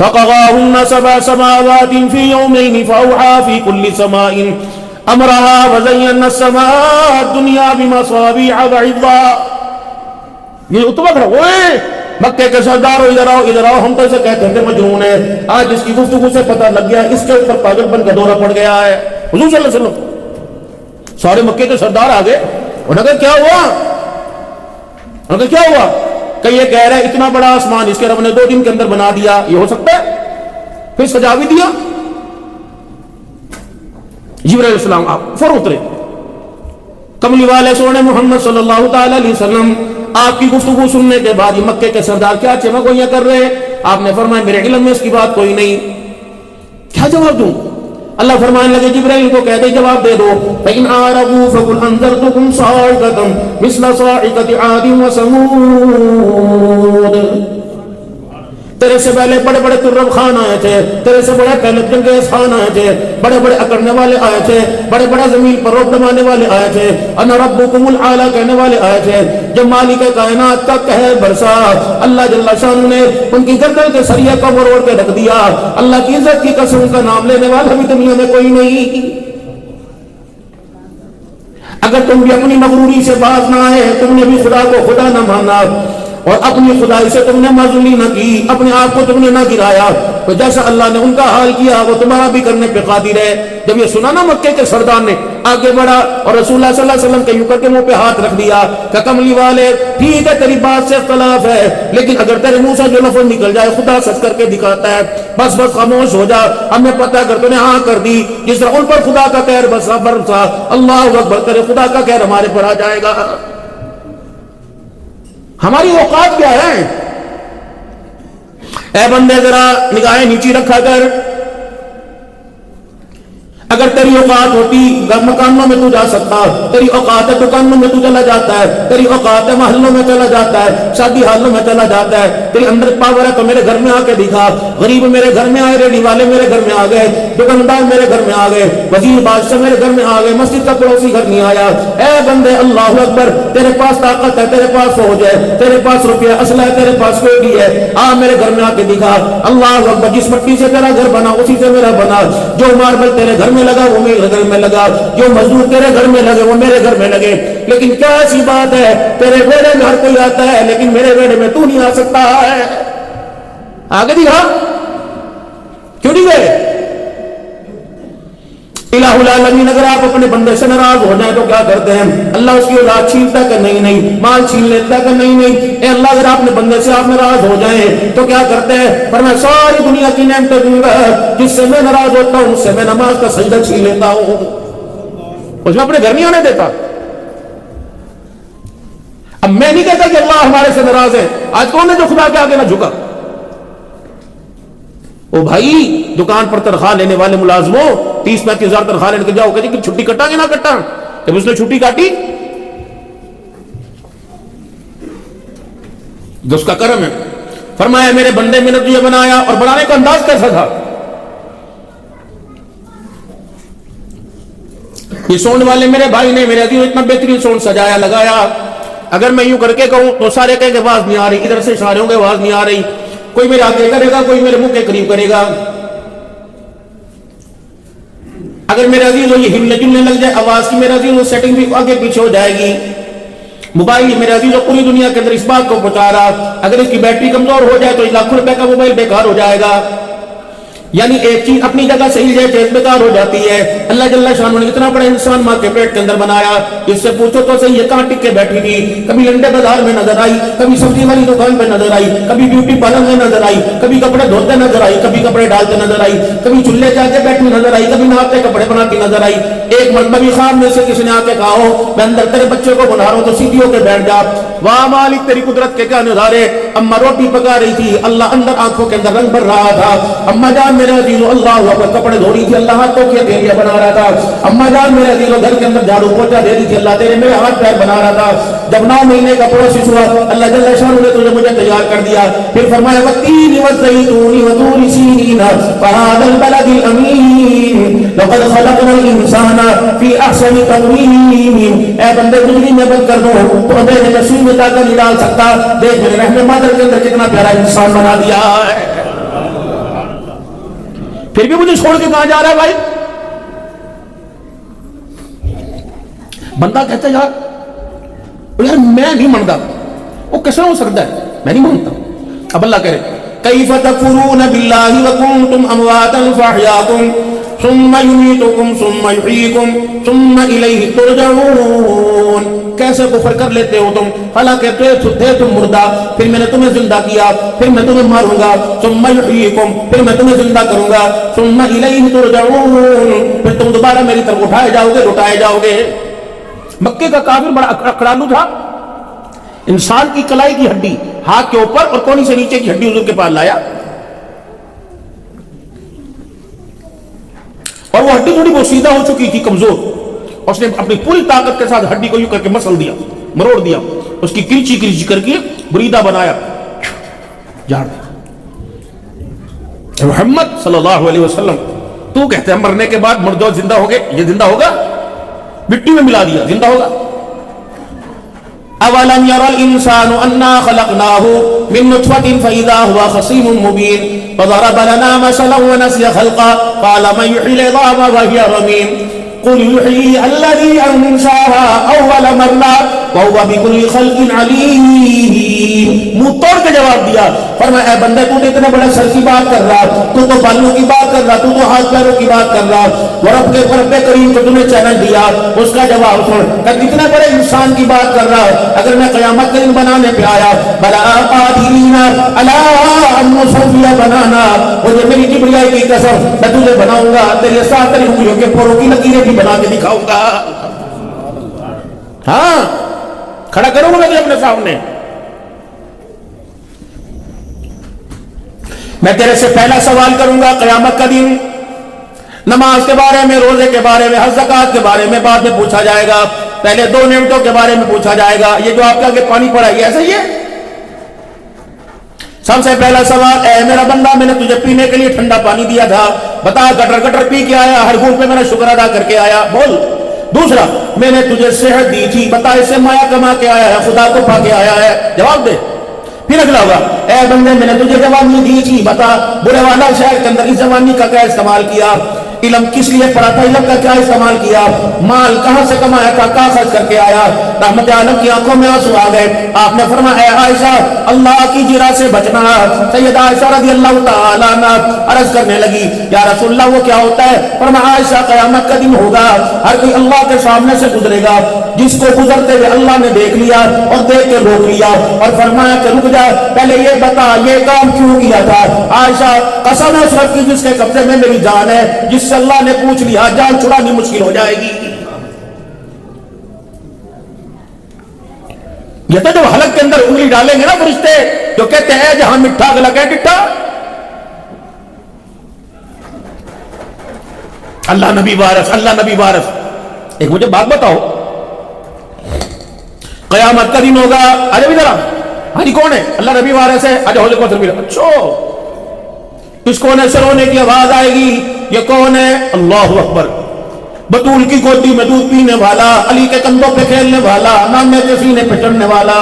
فقضاهن 7 سماوات في يومين فأوحى في كل سماء أمرها وزينا السماء الدنيا بمصابيح وحفظا. یہ اتبا کھڑا ہوئے مکے کے سردار ہو، ادھر آؤ، ہم تو اسے کہتے ہیں کہ مجنون ہے. آج اس کی گفتگو سے پتہ لگ گیا اس کے اوپر پاگل پن کا دورہ پڑ گیا ہے. حضور صلی اللہ علیہ وسلم سارے مکے کے سردار آگے، انہوں نے کہا کیا ہوا؟ کہ یہ کہہ رہا ہے اتنا بڑا آسمان اس کے رب نے 2 دن کے اندر بنا دیا، یہ ہو سکتا ہے؟ پھر سجا بھی دیا. جبرائیل علیہ السلام آپ فوراً اترے. کملی والے سونے محمد صلی اللہ تعالی علیہ وسلم آپ کی گفتگو سننے کے بعد یہ مکے کے سردار کیا چمگوئیاں کر رہے؟ آپ نے فرمایا میرے علم میں اس کی بات کوئی نہیں. کیا جواب دوں؟ اللہ فرمانے لگے جبرائیل کو کہہ دے جواب دے دو. فَإِنْ أَعْرَضُوا فَقُلْ أَنذَرْتُكُمْ صَاعِقَةً مِثْلَ صَاعِقَةِ عَادٍ وَثَمُودَ. تیرے سے پہلے بڑے بڑے ترب خان آئے تھے، تیرے سے بڑے پہلے چنگیز خان آئے تھے، بڑے بڑے اکڑنے والے آئے تھے، بڑے بڑے زمین پر روک دمانے والے آئے تھے، انا ربکم الاعلی کہنے والے آئے تھے. جب مالک کائنات کا قہر برسا، اللہ جل شانہ نے ان کی گردن کے سریے کو مروڑ کے رکھ دیا. اللہ کی عزت کی قسم کا نام لینے والا بھی دنیا میں کوئی نہیں. اگر تم بھی اپنی مغروری سے باز نہ آئے، تم نے بھی خدا کو خدا نہ مانا اور اپنی خدائی سے تم نے معذوری نہ کی، اپنے آپ کو تم نے نہ گرایا، تو جیسا اللہ نے ان کا حال کیا وہ تمہارا بھی کرنے پہ قادر ہے. جب یہ سنا نا مکے کے سردار نے آگے بڑھا اور رسول اللہ صلی اللہ علیہ وسلم کے یوں کر کے منہ پہ ہاتھ رکھ دیا کہ کملی والے ٹھیک ہے تیری بات سے اختلاف ہے، لیکن اگر تیرے منہ سے جو لفظ نکل جائے خدا سچ کر کے دکھاتا ہے، بس خاموش ہو جا. ہمیں پتہ اگر تو نے ہاں کر دی جس طرح ان پر خدا کا قہر برسا، اللہ اکبر تیرے خدا کا قہر ہمارے پر آ جائے گا. ہماری اوقات کیا ہے؟ اے بندے ذرا نگاہیں نیچی رکھا کر. اگر تیری اوقات ہوتی مکانوں میں تو جا سکتا، تیری اوقات ہے دکانوں میں تو چلا جاتا ہے، تیری اوقات ہے محلوں میں چلا جاتا ہے، شادی حالوں میں چلا جاتا ہے. تیری اندر پاور ہے تو میرے گھر میں آ کے دکھا. غریب میرے گھر میں آئے، ریڈی والے میرے گھر میں آ گئے، دکاندار میرے گھر میں آ گئے، وزیر بادشاہ میرے گھر میں آ گئے، مسجد کا پڑوسی گھر نہیں آیا. اے بندے اللہ اکبر، تیرے پاس طاقت ہے، تیرے پاس فوج ہے، تیرے پاس روپیہ اسلحہ ہے، تیرے پاس کوئی بھی ہے، آ میرے گھر میں آ کے دکھا. اللہ اکبر، جس مٹی سے تیرا گھر بنا اسی سے میرا بنا، جو ماربل تیرے گھر میں لگا وہ میرے گھر میں لگا، جو مزدور تیرے گھر میں لگے وہ میرے گھر میں لگے. لیکن کیا ایسی بات ہے تیرے بیڑے میں ہر کوئی آتا ہے لیکن میرے بیڑے میں تو نہیں آ سکتا ہے؟ آگے دکھا کیوں نہیں گئے؟ الہ العالمین اگر آپ اپنے بندے سے ناراض ہو جائیں تو کیا کرتے ہیں؟ اللہ اس کی اولاد چھینتا کہ نہیں، مال چھین لیتا کہ نہیں. اے اللہ اگر آپ اپنے بندے سے آپ ناراض ہو جائیں تو کیا کرتے ہیں؟ فرمایا ساری دنیا کی نعمتیں دوں گا، جس سے میں ناراض ہوتا ہوں اس سے میں نماز کا سجدہ چھین لیتا ہوں، اس میں اپنے گھر نہیں آنے دیتا. اب میں نہیں کہتا کہ اللہ ہمارے سے ناراض ہے. آج کون ہے جو خدا کے آگے نہ جھکا؟ او بھائی دکان پر تنخواہ لینے والے ملازموں 30-35 ہزار تنخواہ لینے کے جاؤ کہ چھٹی کٹا کہ نہ کٹا؟ جب اس نے چھٹی کاٹی جو اس کا کرم ہے. فرمایا میرے بندے میں نے تجھے بنایا، اور بنانے کا انداز کیسا تھا؟ یہ سون والے میرے بھائی نے میرے عزیز اتنا بہترین سون سجایا لگایا. اگر میں یوں کر کے کہوں تو سارے کہیں کہ آواز نہیں آ رہی، ادھر سے اشارے ہوں گے آواز نہیں آ رہی. کوئی میرے آگے کرے گا، کوئی میرے منہ کے قریب کرے گا. اگر میرے عزیز یہ ہلنے جلنے لگ جائے آواز کی، میرے عزیز سیٹنگ بھی آگے پیچھے ہو جائے گی. موبائل میرے عزیز پوری دنیا کے اندر اس بات کو پہنچا رہا اگر اس کی بیٹری کمزور ہو جائے تو لاکھوں روپے کا موبائل بیکار ہو جائے گا. یعنی ایک چیز اپنی جگہ صحیح ہے چیز بیکار ہو جاتی ہے. اللہ جل شانہ نے اتنا بڑا انسان ماں کے پیٹ کے اندر بنایا، اس سے پوچھو تو صحیح یہ کہاں ٹک کے بیٹھی تھی؟ کبھی انڈے بازار میں نظر آئی، کبھی سبزی والی دکان پہ نظر آئی، کبھی بیوٹی پارلر میں نظر آئی، کبھی کپڑے دھوتے نظر آئی، کبھی کپڑے ڈالتے نظر آئی، کبھی چولہے جا کے بیٹھی نظر آئی، کبھی نہاتے کپڑے بناتی نظر آئی. ایک مرتبہ بھی خواب میں سے کسی نے آ کے کہا ہو میں اندر تیرے بچے کو بنا رہا ہوں تو سیدھی ہو کے بیٹھ جا. واہ مالک تیری قدرت کے کیا نظارے. اما روٹی پکا رہی تھی، اللہ اندر آنکھوں کے اندر رنگ بھر رہا تھا. اما جان میرے عزیزو اللہ کپڑے دھو رہی تھی، اللہ ہاتھوں کے دھیریا بنا رہا تھا. اما جان میرے عزیزو گھر کے اندر جھاڑو پوچھا دے رہی تھی، اللہ تیرے میرے ہاتھ پیر بنا رہا تھا. جب 9 مہینے کا پڑوسی ہوا اللہ جل شانہ نے تجھے مجھے تیار کر دیا. پھر فرمایا والتین والزیتون وطور سینین وهذا البلد الامین لقد خلقنا الانسان فی احسن تقویم. اے بندے بجلی میں بند کر دو تو اندھیرے میں سوئی میں طاقت نہیں ڈال سکتا. دیکھ میرے رحم مادر کے اندر کتنا پیارا انسان بنا دیا ہے. پھر بھی مجھے چھوڑ کے کہاں جا رہا ہے بھائی؟ بندہ کہتا ہے یار میں نہیں مانتا. وہ کیسے ہو سکتا ہے میں نہیں مانتا. اب اللہ کہہ رہے کیف تکفرون باللہ وکنتم امواتا فاحیاکم ثم یمیتکم ثم یحییکم ثم الیہ ترجعون. کیسے کفر کر لیتے ہو تم، حالانکہ تھے تم مردہ، پھر میں نے تمہیں زندہ کیا، پھر میں تمہیں ماروں گا، ثم یحییکم پھر میں تمہیں زندہ کروں گا، ثم الیہ ترجعون پھر تم دوبارہ میری طرف اٹھائے جاؤ گے، لٹائے جاؤ گے. مکے کا کافر بڑا اکڑالو تھا. انسان کی کلائی کی ہڈی ہاتھ کے اوپر اور کونی سے نیچے کی ہڈی حضور کے پاس لایا، اور وہ ہڈی تھوڑی بہت سیدھا ہو چکی تھی، کمزور. اس نے اپنی پوری طاقت کے ساتھ ہڈی کو یوں کر کے مسل دیا، مروڑ دیا، اس کی کرچی کرچی کر کے بریدہ بنایا، جاڑ دیا. محمد صلی اللہ علیہ وسلم تو کہتے ہیں مرنے کے بعد مردوں زندہ ہو گئے، یہ زندہ ہوگا؟ مٹی میں ملا دیا، زندہ ہوگا؟ اولم ير الانسان انا خلقناه من نطفة فاذا هو خصيم مبين فضرب لنا مثلا ونسي خلقا قال من يحيي العظام وهي رميم قل يحيي الذي انشاها اول مرة وهو بكل خلق عليم. منہ توڑ کے جواب دیا، فرمایا اے بندے تو اتنے بڑے سر کی بات کر رہا، تو بالوں کی بات کر رہا، تو ہاتھ پیروں کی بات کر رہا، رب کے کریم کو تمہیں چیلنج دیا، اس کا جواب سن. کتنے بڑے انسان کی بات کر رہا، اگر میں قیامت کے دن بنانے پہ آیا بلا قادرین علی ان نسوی بنانا، مجھے میری کبریائی کی قسم میں تجھے بناؤں گا، تیرے ساتھ تیری انگلیوں کے پوروں کی لکیریں بھی بنا کے دکھاؤں گا. ہاں کھڑا کروں گا میں اپنے سامنے. میں تیرے سے پہلا سوال کروں گا قیامت کا دن، نماز کے بارے میں، روزے کے بارے میں، حج زکات کے بارے میں بعد میں پوچھا جائے گا، پہلے دو نعمتوں کے بارے میں پوچھا جائے گا. یہ جو آپ کے آگے پانی پڑا ہے ایسا ہی ہے. سب سے پہلا سوال، اے میرا بندہ میں نے تجھے پینے کے لیے ٹھنڈا پانی دیا تھا، بتا گٹر گٹر پی کے آیا، ہر گھونٹ پہ میں نے شکر ادا کر کے آیا، بول. دوسرا، میں نے تجھے صحت دی تھی، بتا اسے مایا کما کے آیا ہے، خدا کو پا کے آیا ہے، جواب دے. پھر اگلا ہوگا، اے بندے میں نے تجھے جوانی دی تھی، بتا برے والا شہر کے اندر اس جوانی کا کیا استعمال کیا، علم کس لیے پڑھا تھا، علم کا کیا استعمال کیا، مال کہاں سے کمایا تھا، کہاں خرچ کر کے آیا. رحمت عالم کی آنکھوں میں آنسو آ گئے. آپ نے فرمایا اے عائشہ اللہ کی جرا سے بچنا. سیدہ عائشہ رضی اللہ تعالیٰ عنہ عرض کرنے لگی یا رسول اللہ وہ کیا ہوتا ہے؟ فرمایا عائشہ قیامت کا دن ہوگا، ہر کوئی اللہ کے سامنے سے گزرے گا، جس کو گزرتے ہوئے اللہ نے دیکھ لیا اور دیکھ کے روک لیا اور فرمایا کہ رک جا، پہلے یہ بتا یہ کام کیوں کیا تھا. عائشہ قسم ہے اس رب کی جس کے قبضے میں میری جان ہے، جس سے اللہ نے پوچھ لیا جان چھڑانی مشکل ہو جائے گی. یہ تو جب حلق کے اندر انگلی ڈالیں گے نا فرشتے جو کہتے ہیں جہاں مٹھا گلک ہے ٹٹھا. اللہ نبی وارث، اللہ نبی وارث. ایک مجھے بات بتاؤ، قیامت کا دن ہوگا، آجا بھی ذرا، ہاں جی کون ہے؟ اللہ نبی وارث ہے، آجا حوض کوثر بھی. اچھا اس کونے سے رونے کی آواز آئے گی، یہ کون ہے؟ اللہ اکبر. بطول کی گودی میں دودھ پینے والا، علی کے کندھوں پہ کھیلنے والا، نانے کے سینے پہ چڑھنے والا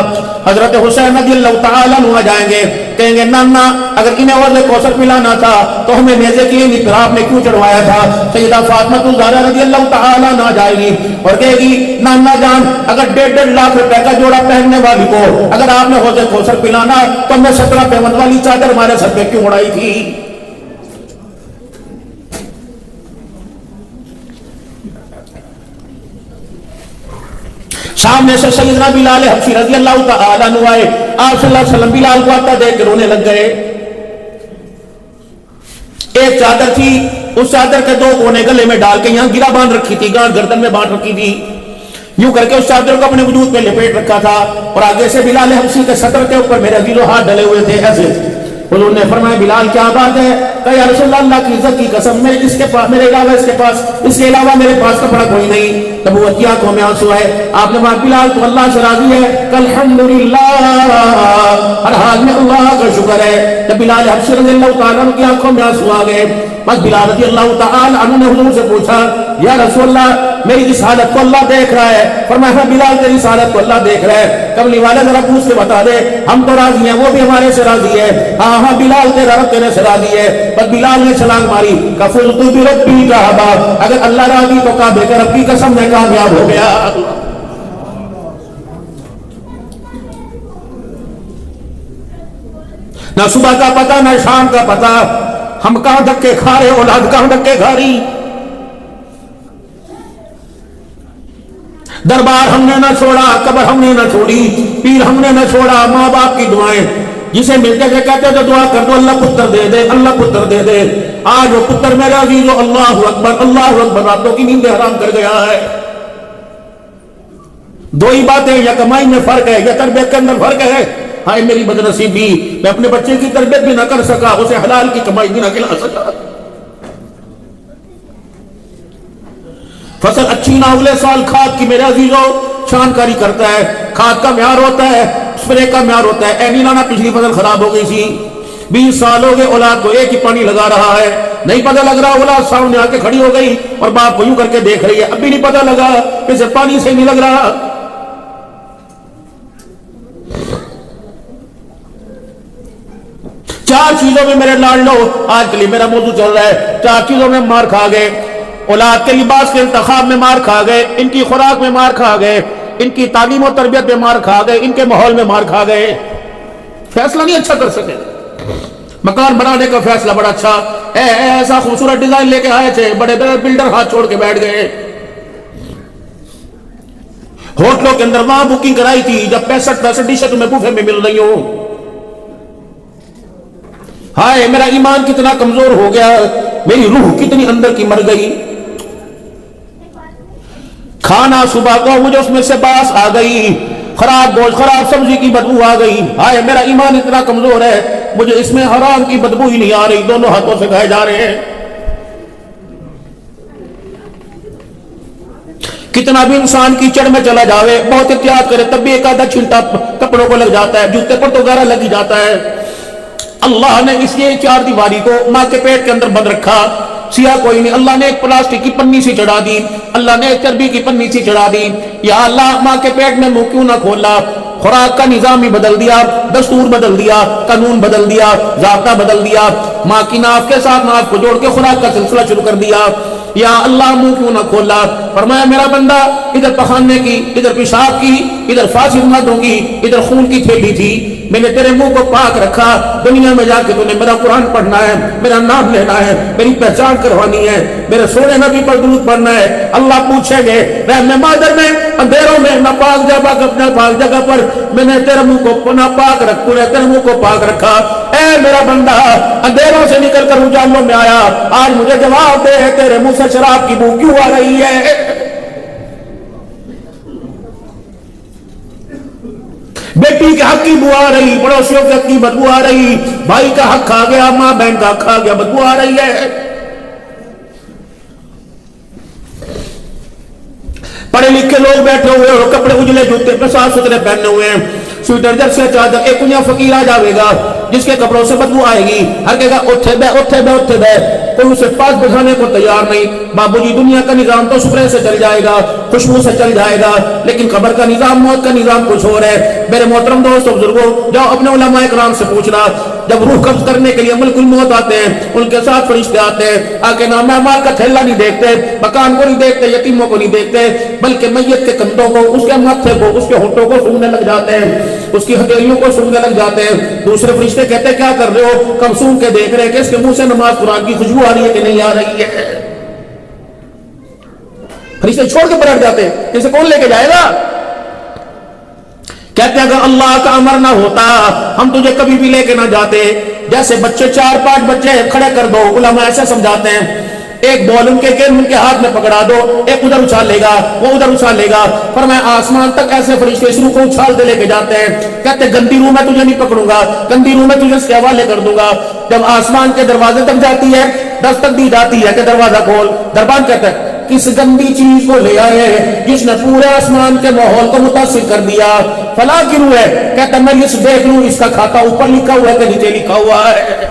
حضرت حسین رضی اللہ تعالیٰ عنہ جائیں گے، کہیں گے نانا اگر انہیں حوض کوثر پلانا تھا تو ہمیں نیزے کی نہیں پھر آپ نے کیوں چڑھوایا تھا. سیدہ فاطمہ الزہرا رضی اللہ تعالیٰ عنہ جائے گی اور کہے گی نانا جان اگر 1.5 لاکھ روپے کا جوڑا پہننے والی کو اگر آپ نے حوض کوثر پلانا تو ہمیں 17 پیمند والی چادر ہمارے سر پہ کیوں اڑائی تھی. سامنے سے سیدنا بلال حبشی رضی اللہ تعالیٰ عنہ آئے، آپ صلی اللہ علیہ وسلم بلال کو آتا دیکھ کے رونے لگ گئے. ایک چادر تھی، اس چادر کے 2 کونے گلے میں ڈال کے یہاں گرا باندھ رکھی تھی، گانٹ گردن میں باندھ رکھی تھی، یوں کر کے اس چادر کو اپنے وجود پہ لپیٹ رکھا تھا اور آگے سے بلال حبشی کے صدر کے اوپر میرے عزیزو ہاتھ ڈلے ہوئے تھے ایسے. حضور نے فرمایا بلال کیا بات ہے؟ کہ یا رسول اللہ کی عزت کی قسم میں اس کے پاس میرے علاوہ اس کے علاوہ میرے پاس کپڑا کوئی نہیں. نبوت کی آنکھوں میں آنسو ہے. آپ نے فرمایا بلال تو اللہ سے راضی ہے؟ کہ الحمدللہ، ہر حال میں اللہ کا شکر ہے. جب بلال حبشی رضی اللہ تعالیٰ عنہ کی آنکھوں میں آنسو آ گئے بس بلال رضی اللہ تعالی عنہ نے حضور سے پوچھا یا رسول اللہ میری اس حالت کو اللہ دیکھ رہا ہے. فرمایا ہاں بلال تیری اس حالت کو اللہ دیکھ رہا ہے. کملی والے ذرا پوچھ کے بتا دے ہم تو راضی ہیں وہ بھی ہمارے سے راضی ہے. ہاں ہاں بلال تیرا رب تیرے سے راضی ہے. بس بلال نے چھلانگ ماری کفرت بربی کعبہ اگر اللہ راضی تو کعبے کے رب کی قسم میں کامیاب ہو گیا. نہ صبح کا پتہ نہ شام کا پتہ ہم کہاں دھکے کھا رہے اولاد کہاں دھکے کھا رہی. دربار ہم نے نہ چھوڑا قبر ہم نے نہ چھوڑی پیر ہم نے نہ چھوڑا ماں باپ کی دعائیں جسے ملتے تھے کہتے تھے دعا کر دو اللہ پتر دے دے اللہ پتر دے دے. آج وہ پتر میرا عزیز اللہ اکبر راتوں کی نیندیں حرام کر گیا ہے. دو ہی باتیں یا کمائی میں فرق ہے یا تربیت کے اندر فرق ہے. ہائے میری بدنصیبی میں اپنے بچے کی تربیت بھی نہ کر سکا اسے حلال کی کمائی بھی نہ کھلا سکا. فصل اچھی نہ اگلے سال کھاد کی میرے عزیزوں چھانکاری کرتا ہے. کھاد کا معیار ہوتا ہے اسپرے کا معیار ہوتا ہے. اینی لانا پچھلی فصل خراب ہو گئی تھی 20 سال ہو گئے اولاد کو ایک ہی پانی لگا رہا ہے نہیں پتہ لگ رہا. اولاد سامنے آ کے کھڑی ہو گئی اور باپ کو یوں کر کے دیکھ رہی ہے اب بھی نہیں پتہ لگا کہ اسے پانی سے نہیں لگ رہا. چار چیزوں میں میرے لاڈلو آج کے لیے میرا موضوع چل رہا ہے. چار چیزوں میں مار کھا گئے. اولاد کے لباس کے انتخاب میں مار کھا گئے ان کی خوراک میں مار کھا گئے ان کی تعلیم و تربیت میں مار کھا گئے ان کے ماحول میں مار کھا گئے. فیصلہ نہیں اچھا کر سکے. مکان بنانے کا فیصلہ بڑا اچھا ایسا خوبصورت ڈیزائن لے کے آئے تھے بڑے بڑے بلڈر ہاتھ چھوڑ کے بیٹھ گئے. ہوٹلوں کے اندر وہاں بکنگ کرائی تھی جب 65 ڈشیں تمہیں بوفے میں مل رہی ہوں. ہائے میرا ایمان کتنا کمزور ہو گیا میری روح کتنی اندر کی مر گئی. کھانا صبح کو مجھے اس میں سے باس آ گئی خراب گوشت خراب سبزی کی بدبو آ گئی. ہائے میرا ایمان اتنا کمزور ہے مجھے اس میں حرام کی بدبو ہی نہیں آ رہی دونوں ہاتھوں سے کھائے جا رہے ہیں. کتنا بھی انسان کیچڑ میں چلا جاوے بہت احتیاط کرے تب بھی ایک آدھا چھلٹا کپڑوں کو لگ جاتا ہے جوتے پر تو گارا لگ ہی جاتا ہے. اللہ نے اس لیے چار دیواری کو ماں کے پیٹ کے اندر بند رکھا. سیاہ کوئی نہیں اللہ نے ایک پلاسٹک کی پنی سی چڑھا دی اللہ نے ایک چربی کی پنی سی چڑھا دی. یا اللہ ماں کے پیٹ میں منہ کیوں نہ کھولا. خوراک کا نظام ہی بدل دیا دستور بدل دیا قانون بدل دیا ضابطہ بدل دیا. ماں کی ناف کے ساتھ ناف کو جوڑ کے خوراک کا سلسلہ شروع کر دیا. یا اللہ منہ کیوں نہ کھولا. فرمایا میرا بندہ ادھر پخانے کی ادھر پیشاب کی ادھر فاسد مردوں کی ادھر خون کی تھیلی تھی میں نے تیرے منہ کو پاک رکھا. دنیا میں جا کے تو نے میرا قرآن پڑھنا ہے میرا نام لینا ہے میری پہچان کروانی ہے میرے سونے نبی پر درود پڑھنا ہے. اللہ پوچھیں گے رحم مادر میں اندھیروں میں ناپاک جگہ اپنے پاک جگہ پر میں نے تیرے منہ کو ناپاک رکھ تو نے تیرے منہ کو پاک رکھا. اے میرا بندہ اندھیروں سے نکل کر اجالوں میں آیا آج مجھے جواب دے تیرے منہ سے شراب کی بو کیوں آ رہی ہے. بیٹی کے حق کی بو آ رہی پڑوسیوں کے حق کی بدبو آ رہی بھائی کا حق کھا گیا ماں بہن کا حق کھا گیا بدبو آ رہی ہے. پڑھے لکھے لوگ بیٹھے ہوئے اور کپڑے اجلے جوتے پہ صاف ستھرے پہنے ہوئے ہیں سویٹر جرسی چادر ایک کنیا فقیر آ جاوے گا جس کے کپڑوں سے بدبو آئے گی ہر کہے گا اٹھے بے اٹھے بے اٹھے بے. کوئی اسے پاس بٹھانے کو تیار نہیں. بابو جی دنیا کا نظام تو سپرے سے چل جائے گا خوشبو سے چل جائے گا لیکن قبر کا نظام موت کا نظام کچھ اور ہے. میرے محترم دوستوں بزرگوں جاؤ اپنے علماء کرام سے پوچھنا جب روح قبض کرنے کے لیے ملک الموت آتے ہیں ان کے ساتھ فرشتے آتے ہیں آ کے نام مال کا تھیلا نہیں دیکھتے مکان کو نہیں دیکھتے یتیموں کو نہیں دیکھتے بلکہ میت کے کندھوں کو اس کے ماتھے کو اس کے ہونٹوں کو سونگنے لگ جاتے ہیں اس کی ہتھیلیوں کو سونگنے لگ جاتے ہیں. دوسرے فرشتے کہتے ہیں کیا کر رہے ہو کم سونگ کے دیکھ رہے ہیں کہ اس کے منہ سے نماز قرآن کی خوشبو آ رہی ہے کہ نہیں آ رہی ہے. فرشتے چھوڑ کے پلٹ جاتے ہیں اسے کون لے کے جائے گا. کہتے ہیں اگر اللہ کا امر نہ ہوتا ہم تجھے کبھی بھی لے کے نہ جاتے. جیسے بچے 4-5 بچے کھڑے کر دو علماء ایسے سمجھاتے ہیں ایک بال ان کے گیند ان کے ہاتھ میں پکڑا دو ایک ادھر اچھال لے گا وہ ادھر اچھال لے گا. فرمایا آسمان تک ایسے فرشتے اس روح کو اچھال دے لے کے جاتے ہیں. کہتے ہیں گندی روح میں تجھے نہیں پکڑوں گا گندی روح میں تجھے اس کے حوالے کر دوں گا. جب آسمان کے دروازے تک جاتی ہے دستک دی جاتی ہے کہ دروازہ کھول. دربان کہتا ہے کس گندی چیز کو لے آئے جس نے پورے آسمان کے ماحول کو متاثر کر دیا. فلاں کی روح ہے. کہتا ہے میں اس دیکھ لوں اس کا کھاتا اوپر لکھا ہوا ہے کہ نیچے لکھا ہوا ہے.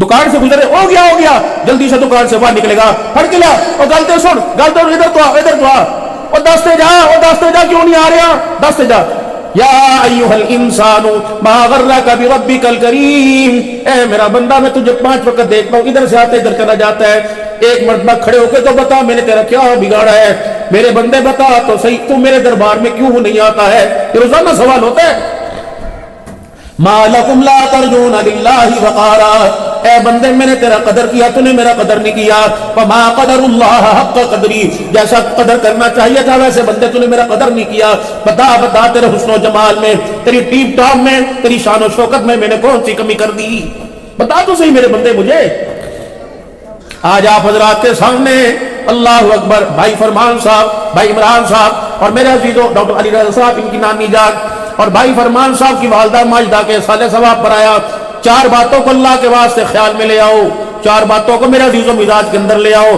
دکان سے گزرے، ہو گیا، جلدی سے دکان سے باہر نکلے گا، پھڑ کے لا، اور گلتے سن، گلتے ادھر تو آ، اور دستے جا، کیوں نہیں آ رہا، دستے جا۔ یا ایھا الانسان ما غرک بربک الکریم، اے میرا بندہ میں تجھے 5 وقت دیکھتا ہوں، ادھر سے آتا ادھر چلا جاتا ہے، ایک مرتبہ کھڑے ہو کے تو بتا میں نے تیرا کیا بگاڑا ہے، میرے بندے بتا تو صحیح، تو میرے دربار میں کیوں نہیں آتا ہے؟ یہ روزانہ سوال ہوتا ہے۔ ما لکم لا ترجون للہ وقارا، اے بندے میں نے تیرا قدر کیا، تو نے میرا قدر نہیں کیا۔ وما قدر اللہ حق قدری، جیسا قدر کرنا چاہیے تھا ویسے بندے تو نے میرا قدر نہیں کیا۔ بتا تیرے حسن و جمال میں، تیری ٹیپ ٹاپ میں، تیری شان و شوکت میں نے کون سی کمی کر دی؟ بتا تو صحیح میرے بندے مجھے۔ آج آپ حضرات کے سامنے اللہ اکبر، بھائی فرمان صاحب، بھائی عمران صاحب، اور میرے عزیزو ڈاکٹر علی رضا صاحب، ان کی نانی جان، اور بھائی فرمان صاحب کی والدہ ماجدہ کے صالح ثواب پر آیا۔ 4 باتوں کو اللہ کے واسطے خیال میں لے آؤ، 4 باتوں کو میرے عزیزو مزاج کے اندر لے آؤ،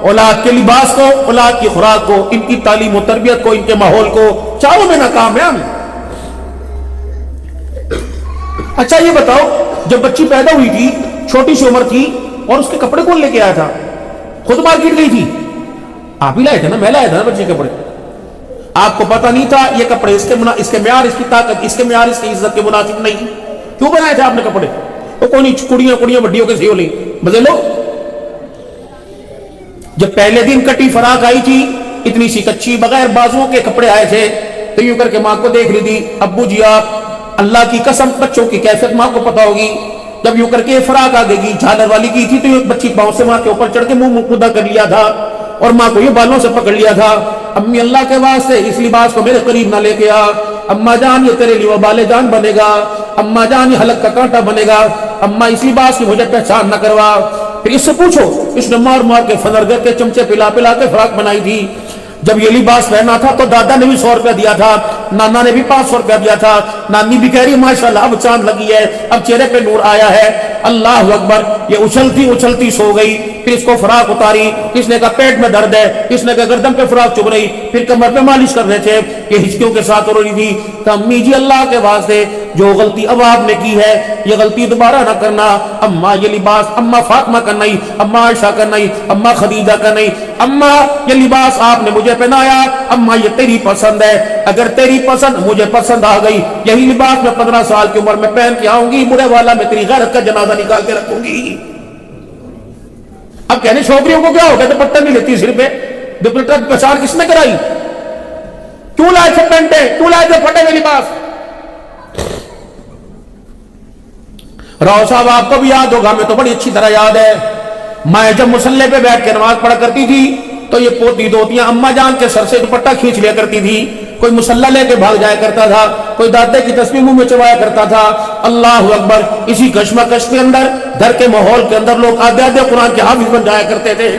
اولاد کے لباس کو، اولاد کی خوراک کو، ان کی تعلیم و تربیت کو، ان کے ماحول کو، چاروں میں ناکام ہیں ہم۔ اچھا یہ بتاؤ، جب بچی پیدا ہوئی تھی، چھوٹی سی عمر تھی، اور اس کے کپڑے کون لے کے آیا تھا؟ خود مارکیٹ گئی تھی؟ آپ ہی لائے تھے نا، میں لایا تھا نا بچے کے کپڑے۔ آپ کو پتہ نہیں تھا یہ کپڑے اس کے معیار، اس کی طاقت، اس کے معیار، اس کی عزت کے مناسب نہیں، کیوں بنائے تھے آپ نے کپڑے؟ وہ کونی کڑیاں بڈیوں کے سیو لی مزے لو۔ جب پہلے دن کٹی فراق آئی تھی، اتنی سی کچی بغیر بازوؤں کے کپڑے آئے تھے، تو یوں کر کے ماں کو دیکھ لی تھی، ابو جی آپ، اللہ کی قسم بچوں کی کیفیت ماں کو پتا ہوگی۔ جب یوں کر کے فراق آ گئی، جھالر والی کی تھی، تو یہ بچی پاؤں سے ماں کے اوپر چڑھ کے منہ مقدہ کر لیا تھا، اور ماں کو یہ بالوں سے پکڑ لیا تھا۔ امی اللہ کے واسطے اس لباس کو میرے قریب نہ لے کے آ، اماں جان یہ تیرے لیے وبال جان بنے گا، اماں جان یہ حلق کا کانٹا بنے گا، اماں اس لباس کی مجھے پہچان نہ کروا۔ پھر اس سے پوچھو، اس نے مار کے فنرگر کے چمچے پلا کے فراق بنائی تھی۔ جب یہ لباس پہنا تھا تو دادا نے بھی 100 روپیہ دیا تھا، نانا نے بھی 500 روپیہ دیا تھا، نانی بھی کہہ رہی ماشاءاللہ اب چاند لگی ہے، اب چہرے پہ نور آیا ہے۔ اللہ اکبر، یہ اچھلتی سو گئی، پھر اس کو فراق اتاری، کس نے کہا پیٹ میں درد ہے، کس نے کہا گردن پہ فراق چبھ رہی، پھر کمر پہ مالش کر رہے تھے، یہ ہچکیوں کے ساتھ رو رہی تھی۔ کہ امی جی اللہ کے واسطے جو غلطی اب آپ نے کی ہے یہ غلطی دوبارہ نہ کرنا، اماں یہ لباس اماں فاطمہ کا نہیں، اماں عائشہ کا نہیں، اماں خدیجہ کا نہیں، اماں یہ لباس آپ نے مجھے پہنایا، اماں یہ تیری پسند ہے، اگر تیری پسند مجھے پسند آ گئی، یہی لباس میں 15 سال کی عمر میں پہن کے آؤں گی، بڑے والا میں تیری غیرت کا جنازہ نکال کے رکھوں گی۔ اب کہنے چھوکریوں کو کیا ہو گیا، دوپٹہ نہیں لیتی سر پہ، دوپٹہ پہچان کس نے کرائی؟ کیوں لائے تھے پینٹے، کیوں لائے تھے پھٹے ہوئے لباس؟ راؤ صاحب آپ کو بھی یاد ہوگا، ہمیں تو بڑی اچھی طرح یاد ہے، میں جب مصلے پہ بیٹھ کے نماز پڑھا کرتی تھی تو یہ پوتی دوتیاں اماں جان کے سر سے دوپٹہ کھینچ لیا کرتی تھی، کوئی مصلی لے کے بھاگ جایا کرتا تھا، کوئی دادے کی تسبیح منہ میں چبایا کرتا تھا۔ اللہ اکبر، اسی کشمکش کے اندر، گھر کے ماحول کے اندر لوگ آدھے آدھے قرآن کے حافظ بن جایا کرتے تھے۔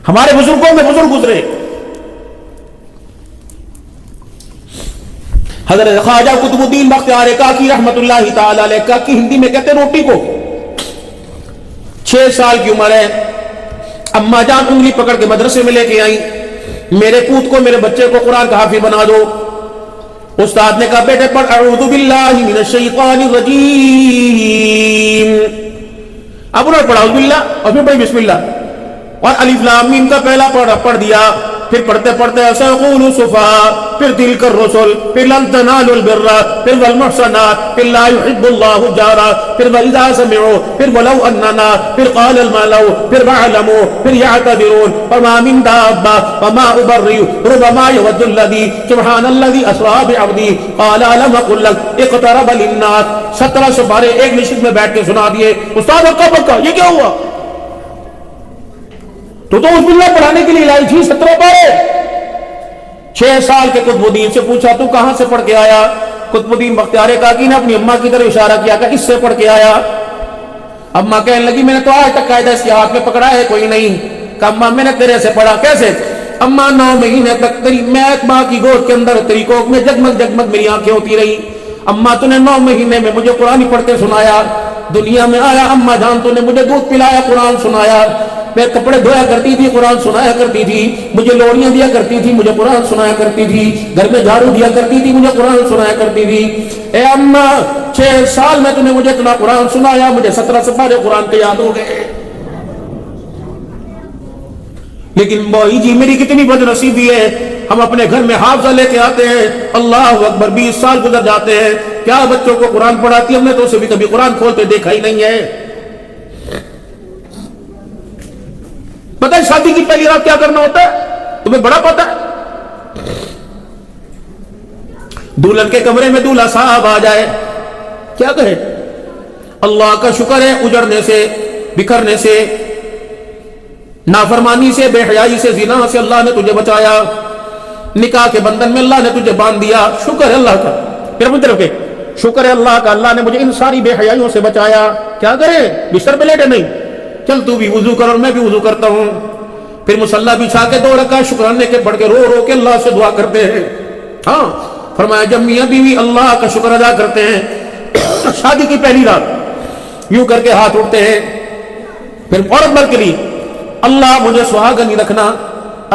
ہمارے بزرگوں میں بزرگ گزرے، حضرت خواجہ قطب الدین بختیار کاکی رحمت اللہ تعالی علیہ، کاکی ہندی میں کہتے روٹی کو، 6 سال کی عمر ہے، اماں جان انگلی پکڑ کے مدرسے میں لے کے آئیں، میرے پوت کو، میرے بچے کو قرآن کا حافظ بنا دو۔ استاد نے کہا بیٹے پڑھ اعوذ باللہ من الشیطان الرجیم، اب انہوں نے پڑھا اعوذ باللہ اور پھر پڑھی بسم اللہ، اور الف لام میم کا پہلا پڑھ دیا، پھر پڑھتے پڑھتے سيقول السفهاء، پھر تلك الرسل، پھر لن تنالوا البر، پھر والمحصنات، پھر لا يحب الله جارا، پھر واذا سمعوا، پھر ولو اننا، پھر قال الملأ، پھر واعلموا، پھر يعتذرون وما من دابة وما أبرئ ربما يود الذي سبحان الذي أسرى بعبده قال ألم أقل لك اقترب للناس، 17 سپارے ایک نشست میں بیٹھ کے سنا دیے۔ استاد اکا بکا یہ کیا ہوا؟ تو اس باللہ پڑھانے کے لیے لائی تھی 17 پارے۔ 6 سال کے قطب الدین سے پوچھا تو کہاں سے پڑھ کے آیا؟ قطب الدین بختیار کاکی نے اپنی اماں کی طرف اشارہ کیا کہ اس سے پڑھ کے آیا۔ اماں کہنے لگی میں نے تو آج تک قاعدہ اس کے ہاتھ میں پکڑا ہے کوئی نہیں۔ کہ اماں میں نے تیرے سے پڑھا کیسے؟ اماں 9 مہینے تک تیری میں ماں کی گود کے اندر تیری کوکھ میں جگمگ جگمگ میری آنکھیں ہوتی رہی، اماں تو نے 9 مہینے میں مجھے قرآن پڑھتے سنایا، دنیا میں آیا اماں جان تو نے مجھے دودھ پلایا، قرآن سنایا، میں کپڑے دھویا کرتی تھی، قرآن سنایا کرتی تھی، مجھے لوڑیاں دیا کرتی تھی، مجھے قرآن سنایا کرتی تھی، گھر میں جھاڑو دیا کرتی تھی، مجھے قرآن سنایا کرتی تھی۔ اے اماں 6 سال میں تمہیں مجھے اتنا قرآن سنایا، مجھے 17 سپارے قرآن کے یاد ہو گئے۔ لیکن بھائی جی میری کتنی بد نصیبی ہے، ہم اپنے گھر میں حافظہ لے کے آتے ہیں، اللہ اکبر 20 سال گزر جاتے ہیں، کیا بچوں کو قرآن پڑھاتی، ہم نے تو اسے بھی کبھی قرآن کھولتے دیکھا ہی نہیں ہے۔ پتہ ہے شادی کی پہلی رات کیا کرنا ہوتا ہے؟ تمہیں بڑا پتہ ہے؟ دلہن کے کمرے میں دولہا صاحب آ جائے، کیا کہے؟ اللہ کا شکر ہے اجڑنے سے، بکھرنے سے، نافرمانی سے، بے حیائی سے، زنا سے اللہ نے تجھے بچایا، نکاح کے بندھن میں اللہ نے تجھے باندھ دیا، شکر ہے اللہ کا۔ پھر اپنی طرف شکر ہے اللہ کا، اللہ نے مجھے ان ساری بے حیائیوں سے بچایا، کیا کرے؟ بستر پہ لیٹے نہیں، چل تو بھی وضو کر اور میں بھی وضو کرتا ہوں، پھر مصلی بچھا کے 2 رکعت شکرانے کے پڑھ کے رو رو کے اللہ سے دعا کرتے ہیں۔ ہاں فرمایا جب میاں بیوی اللہ کا شکر ادا کرتے ہیں، شادی کی پہلی رات یوں کر کے ہاتھ اٹھتے ہیں، پھر عورت مرد کے لیے اللہ مجھے سہاگنی رکھنا،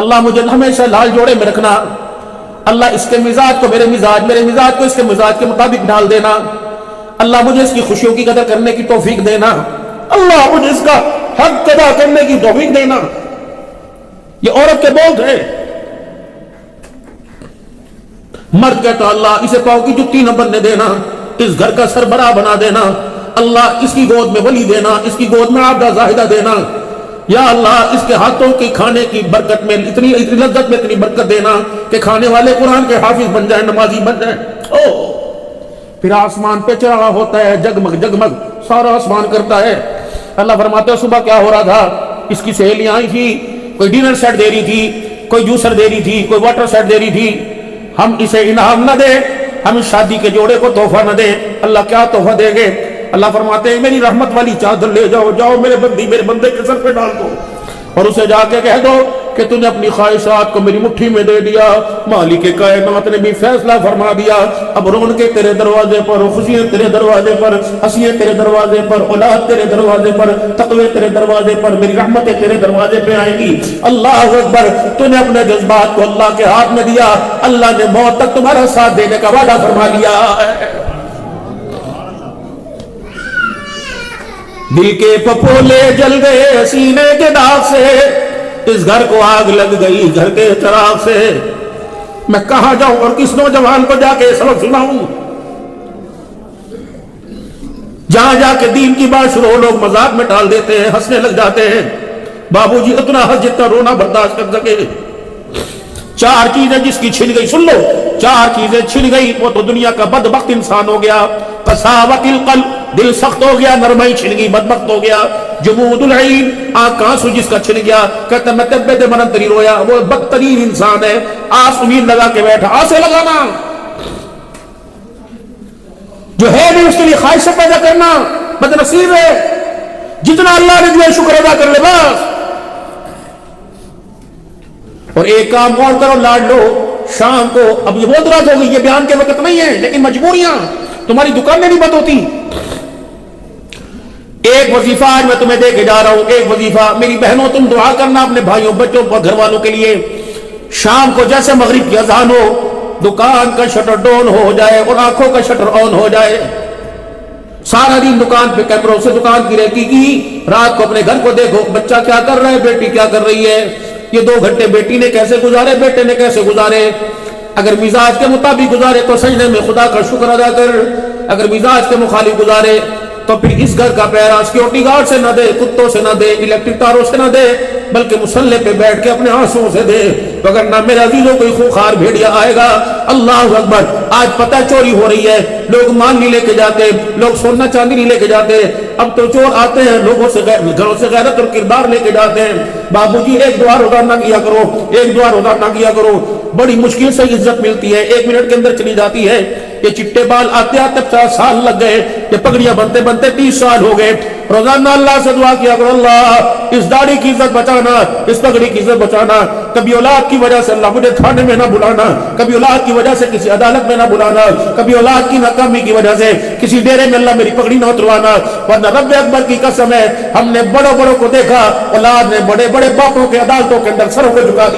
اللہ مجھے ہمیشہ لال جوڑے میں رکھنا، اللہ اس کے مزاج کو میرے مزاج کو اس کے مزاج کے مطابق ڈال دینا، اللہ مجھے اس کی خوشیوں کی قدر کرنے کی توفیق دینا، اللہ مجھے اس کا حق ادا کرنے کی توفیق دینا۔ یہ عورت کے بول تھے۔ مرد کہتا اللہ اسے پاؤں کی جتی نہ بننے دینا، اس گھر کا سربراہ بنا دینا، اللہ اس کی گود میں ولی دینا، اس کی گود میں عابدہ زاہدہ دینا، یا اللہ اس کے ہاتھوں کی کھانے کی برکت میں اتنی لذت میں اتنی برکت دینا کہ کھانے والے قرآن کے حافظ بن جائیں، نمازی بن جائیں۔ پھر آسمان پہ چراغا ہوتا ہے، جگمگ جگمگ سارا آسمان کرتا ہے۔ اللہ فرماتے ہیں صبح کیا ہو رہا تھا؟ اس کی سہیلیاں آئی تھی، کوئی ڈنر سیٹ دے رہی تھی، کوئی جوسر دے رہی تھی، کوئی واٹر سیٹ دے رہی تھی، ہم اسے انعام نہ دیں، ہم اس شادی کے جوڑے کو تحفہ نہ دیں، اللہ کیا تحفہ دیں گے؟ اللہ فرماتے ہیں میری رحمت والی چادر لے جاؤ، جاؤ میرے بندے کے سر پہ ڈال دو اور اسے جا کے کہہ دو کہ تم نے اپنی خواہشات کو میری مٹھی میں دے دیا، مالک کائنات نے بھی فیصلہ فرما دیا، اب رون کے تیرے دروازے پر، خوشیاں تیرے دروازے پر، ہنسیاں تیرے دروازے پر، اولاد تیرے دروازے پر، تقوی تیرے دروازے پر، میری رحمتیں تیرے دروازے پہ آئیں گی۔ اللہ اکبر، تو نے اپنے جذبات کو اللہ کے ہاتھ میں دیا، اللہ نے موت تک تمہارا ساتھ دینے کا وعدہ فرما لیا۔ دل کے پپولے جل گئے سینے کے داغ سے، اس گھر کو آگ لگ گئی گھر کے چراغ سے، میں کہاں جاؤں اور کس نوجوان کو جا کے سبق سناؤں؟ جہاں جا کے دین کی بات شروع لوگ مذاق میں ڈال دیتے ہیں، ہنسنے لگ جاتے ہیں، بابو جی اتنا ہنس جتنا رونا برداشت کر سکے۔ 4 چیزیں جس کی چھن گئی، سن لو، 4 چیزیں چھن گئی وہ تو دنیا کا بدبخت انسان ہو گیا۔ قساوت القلب، دل سخت ہو گیا، نرمائی چھن گئی، بدبخت ہو گیا۔ جمود العین، آنکھ آنسو جس کا چھن گیا، کہتا میں طبع دے منتری رویا، وہ بدترین انسان ہے۔ آس امید لگا کے بیٹھا، آسے لگانا، جو ہے نہیں اس کے لیے خواہش پیدا کرنا بد نصیب ہے۔ جتنا اللہ نے دیا شکر ادا کر لے بس۔ اور ایک کام اور کرو، لاڈ لو شام کو، اب یہ بہت رات ہو گئی، یہ بیان کے وقت نہیں ہے، لیکن مجبوریاں، تمہاری دکانیں نہیں بند ہوتی۔ ایک وظیفہ آج میں تمہیں دے کے جا رہا ہوں، ایک وظیفہ، میری بہنوں تم دعا کرنا اپنے بھائیوں بچوں اور گھر والوں کے لیے، شام کو جیسے مغرب کی اذان ہو دکان کا شٹر ڈاؤن ہو جائے اور آنکھوں کا شٹر آن ہو جائے، سارا دن دکان پہ کیمروں سے دکان کی ریکی کی، رات کو اپنے گھر کو دیکھو، بچہ کیا کر رہا ہے، بیٹی کیا کر رہی ہے، یہ 2 گھنٹے بیٹی نے کیسے گزارے، بیٹے نے کیسے گزارے۔ اگر مزاج کے مطابق گزارے تو سجدے میں خدا کا شکر ادا کر، اگر مزاج کے مخالف گزارے تو پھر اس گھر کا پہرا سیکورٹی گارڈ سے نہ دے، کتوں سے نہ دے، الیکٹرک تاروں سے نہ دے، بلکہ مصلے پہ بیٹھ کے اپنے آنسوں سے دے، وگرنہ میرے عزیزوں کوئی خوخار بھیڑیا آئے گا۔ اللہ اکبر، آج پتہ چوری ہو رہی ہے، لوگ مال نہیں لے کے جاتے، لوگ سونا چاندی نہیں لے کے جاتے، اب تو چور آتے ہیں لوگوں سے گھروں سے غیرت اور کردار لے کے جاتے ہیں۔ بابو جی ایک دعا روزہ نہ کیا کرو، ایک دعا روزہ نہ کیا کرو، بڑی مشکل سے عزت ملتی ہے، 1 منٹ کے اندر چلی جاتی ہے۔ یہ چٹے بال آتے آتے 50 سال لگ گئے، یہ پگڑیاں بنتے بنتے 30 سال ہو گئے. روزانہ اللہ سے دعا کیا کرو، اللہ اس داڑھی کی عزت بچانا، اس پگڑی کی عزت بچانا. کبھی اولاد کی وجہ سے اللہ مجھے تھانے میں نہ بلانا، کبھی اولاد کی وجہ سے کسی عدالت میں نہ بلانا، کبھی اولاد کی ناکامی کی وجہ سے کسی ڈیرے میں اللہ میری پگڑی نہ اتروانا. ورنہ رب اکبر کی قسم ہے، ہم نے بڑوں بڑوں کو دیکھا، اولاد نے بڑے بڑے باپوں کے عدالتوں کے اندر سروں کو جھکا دیا.